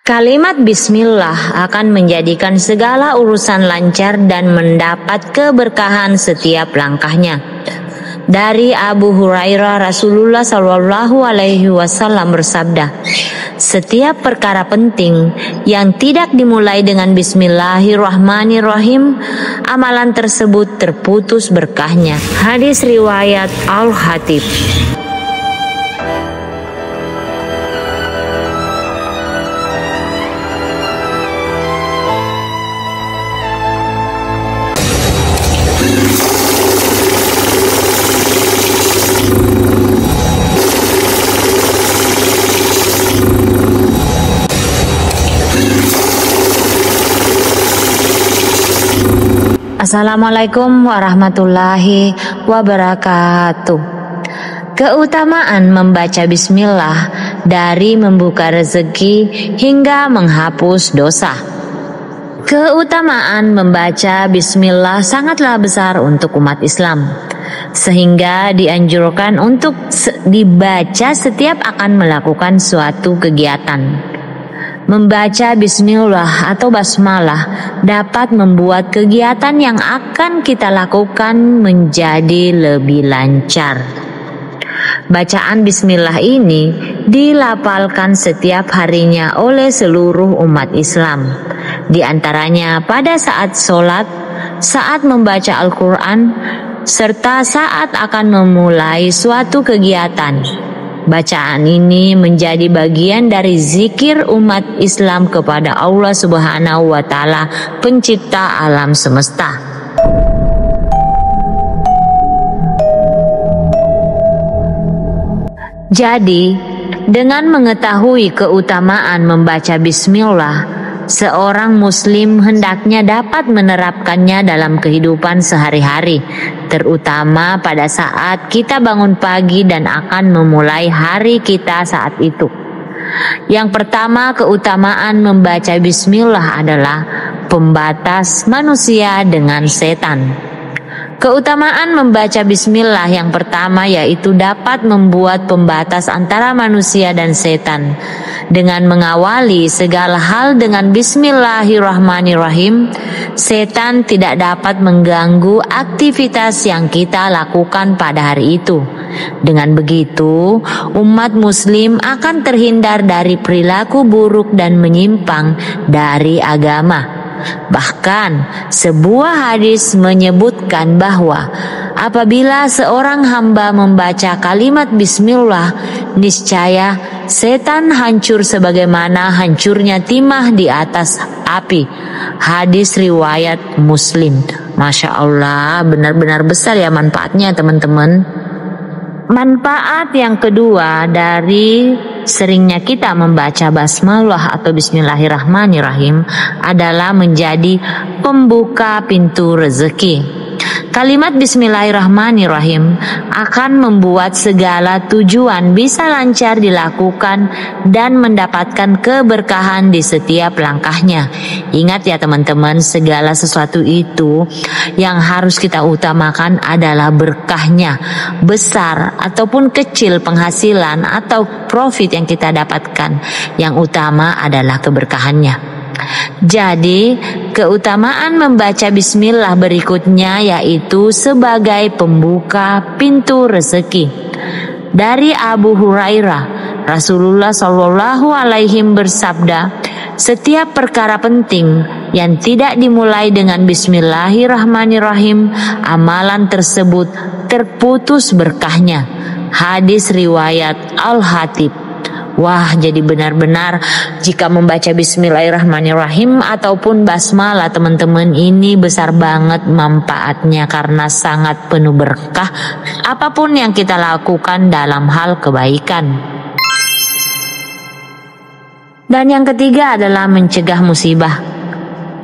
Kalimat bismillah akan menjadikan segala urusan lancar dan mendapat keberkahan setiap langkahnya. Dari Abu Hurairah, Rasulullah SAW bersabda, setiap perkara penting yang tidak dimulai dengan bismillahirrahmanirrahim, amalan tersebut terputus berkahnya. Hadis riwayat Al-Hatib. Assalamualaikum warahmatullahi wabarakatuh. Keutamaan membaca bismillah dari membuka rezeki hingga menghapus dosa. Keutamaan membaca bismillah sangatlah besar untuk umat Islam, sehingga dianjurkan untuk dibaca setiap akan melakukan suatu kegiatan. Membaca bismillah atau basmalah dapat membuat kegiatan yang akan kita lakukan menjadi lebih lancar. Bacaan bismillah ini dilafalkan setiap harinya oleh seluruh umat Islam. Di antaranya pada saat sholat, saat membaca Al-Quran, serta saat akan memulai suatu kegiatan. Bacaan ini menjadi bagian dari zikir umat Islam kepada Allah Subhanahu wa Ta'ala, pencipta alam semesta. Jadi, dengan mengetahui keutamaan membaca bismillah, seorang muslim hendaknya dapat menerapkannya dalam kehidupan sehari-hari, terutama pada saat kita bangun pagi dan akan memulai hari kita saat itu. Yang pertama, keutamaan membaca bismillah adalah pembatas manusia dengan setan. Keutamaan membaca bismillah yang pertama yaitu dapat membuat pembatas antara manusia dan setan. Dengan mengawali segala hal dengan bismillahirrahmanirrahim, setan tidak dapat mengganggu aktivitas yang kita lakukan pada hari itu. Dengan begitu, umat muslim akan terhindar dari perilaku buruk dan menyimpang dari agama. Bahkan sebuah hadis menyebutkan bahwa apabila seorang hamba membaca kalimat bismillah, niscaya setan hancur sebagaimana hancurnya timah di atas api. Hadis riwayat Muslim. Masya Allah, benar-benar besar ya manfaatnya teman-teman. Manfaat yang kedua dari seringnya kita membaca basmalah atau bismillahirrahmanirrahim adalah menjadi pembuka pintu rezeki. Kalimat bismillahirrahmanirrahim akan membuat segala tujuan bisa lancar dilakukan dan mendapatkan keberkahan di setiap langkahnya. Ingat ya teman-teman, segala sesuatu itu yang harus kita utamakan adalah berkahnya. Besar ataupun kecil penghasilan atau profit yang kita dapatkan, yang utama adalah keberkahannya. Jadi, keutamaan membaca bismillah berikutnya yaitu sebagai pembuka pintu rezeki. Dari Abu Hurairah, Rasulullah SAW bersabda, setiap perkara penting yang tidak dimulai dengan bismillahirrahmanirrahim, amalan tersebut terputus berkahnya. Hadis riwayat Al-Hatib. Wah, jadi benar-benar jika membaca bismillahirrahmanirrahim ataupun basmalah teman-teman, ini besar banget manfaatnya karena sangat penuh berkah apapun yang kita lakukan dalam hal kebaikan. Dan yang ketiga adalah mencegah musibah.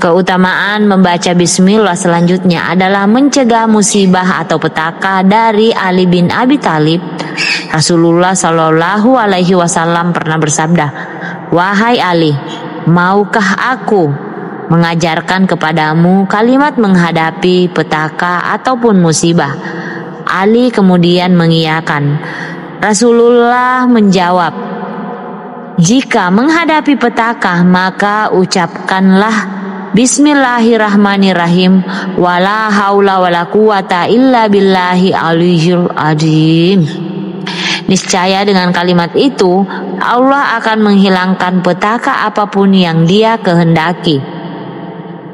Keutamaan membaca bismillah selanjutnya adalah mencegah musibah atau petaka. Dari Ali bin Abi Thalib, Rasulullah SAW pernah bersabda, "Wahai Ali, maukah aku mengajarkan kepadamu kalimat menghadapi petaka ataupun musibah?" Ali kemudian mengiyakan. Rasulullah menjawab, Jika menghadapi petaka, maka ucapkanlah Bismillahirrahmanirrahim, wala haula wala quwata illa billahi aliyyil azim. Niscaya dengan kalimat itu Allah akan menghilangkan petaka apapun yang Dia kehendaki.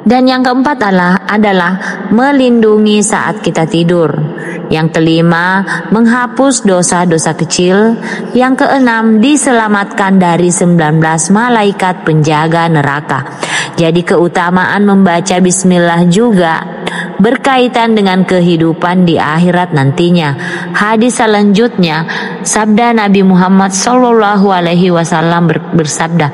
Dan yang keempat adalah melindungi saat kita tidur. Yang kelima, menghapus dosa-dosa kecil. Yang keenam, diselamatkan dari 19 malaikat penjaga neraka. Jadi keutamaan membaca bismillah juga berkaitan dengan kehidupan di akhirat nantinya. Hadis selanjutnya, sabda Nabi Muhammad SAW bersabda,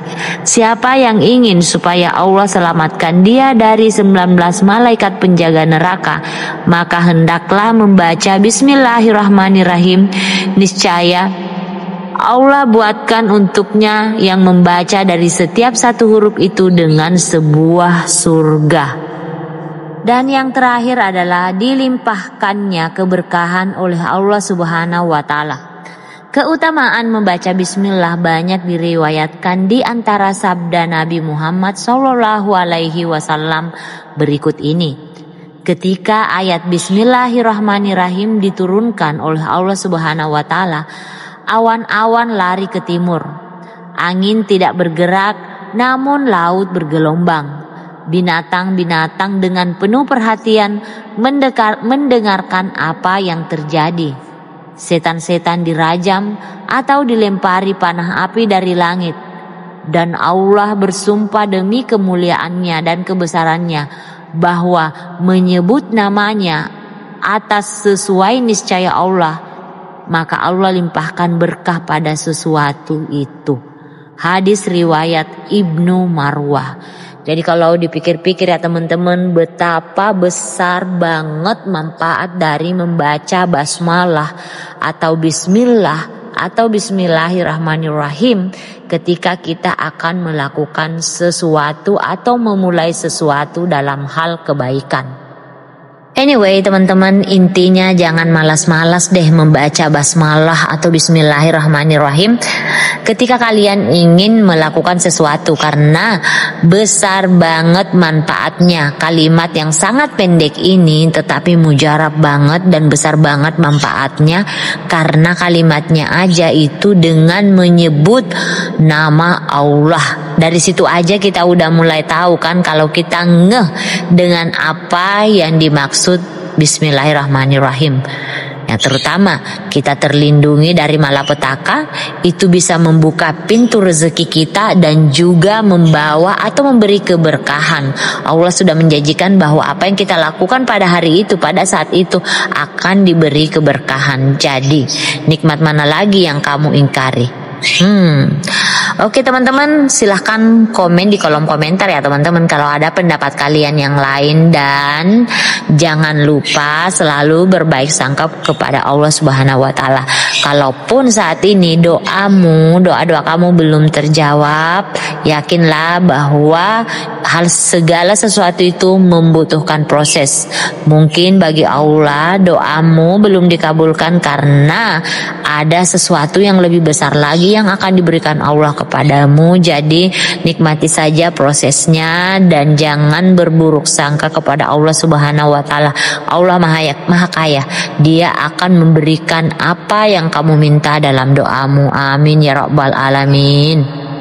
siapa yang ingin supaya Allah selamatkan dia dari 19 malaikat penjaga neraka, maka hendaklah membaca Bismillahirrahmanirrahim. Niscaya Allah buatkan untuknya yang membaca dari setiap satu huruf itu dengan sebuah surga. Dan yang terakhir adalah dilimpahkannya keberkahan oleh Allah Subhanahu wa Ta'ala. Keutamaan membaca bismillah banyak diriwayatkan di antara sabda Nabi Muhammad SAW berikut ini. Ketika ayat Bismillahirrahmanirrahim diturunkan oleh Allah Subhanahu wa Ta'ala, awan-awan lari ke timur, angin tidak bergerak, namun laut bergelombang. Binatang-binatang dengan penuh perhatian mendengarkan apa yang terjadi. Setan-setan dirajam atau dilempari panah api dari langit. Dan Allah bersumpah demi kemuliaannya dan kebesarannya bahwa menyebut namanya atas sesuai niscaya Allah, maka Allah limpahkan berkah pada sesuatu itu. Hadis riwayat Ibnu Marwah. Jadi kalau dipikir-pikir ya teman-teman, betapa besar banget manfaat dari membaca basmalah atau bismillah atau bismillahirrahmanirrahim ketika kita akan melakukan sesuatu atau memulai sesuatu dalam hal kebaikan. Anyway teman-teman, intinya jangan malas-malas deh membaca basmalah atau bismillahirrahmanirrahim ketika kalian ingin melakukan sesuatu, karena besar banget manfaatnya. Kalimat yang sangat pendek ini tetapi mujarab banget dan besar banget manfaatnya, karena kalimatnya aja itu dengan menyebut nama Allah. Dari situ aja kita udah mulai tahu kan kalau kita ngeh dengan apa yang dimaksud bismillahirrahmanirrahim. Yang terutama kita terlindungi dari malapetaka, itu bisa membuka pintu rezeki kita dan juga membawa atau memberi keberkahan. Allah sudah menjanjikan bahwa apa yang kita lakukan pada hari itu, pada saat itu akan diberi keberkahan. Jadi nikmat mana lagi yang kamu ingkari? Oke teman-teman, silahkan komen di kolom komentar ya teman-teman kalau ada pendapat kalian yang lain, dan jangan lupa selalu berbaik sangka kepada Allah Subhanahu wa Ta'ala. Kalaupun saat ini doa-doa kamu belum terjawab, yakinlah bahwa segala sesuatu itu membutuhkan proses. Mungkin bagi Allah doamu belum dikabulkan karena ada sesuatu yang lebih besar lagi yang akan diberikan Allah kepadamu. Jadi nikmati saja prosesnya dan jangan berburuk sangka kepada Allah Subhanahu wa Ta'ala. Allah Maha Kaya. Dia akan memberikan apa yang kamu minta dalam doamu. Amin ya rabbal alamin.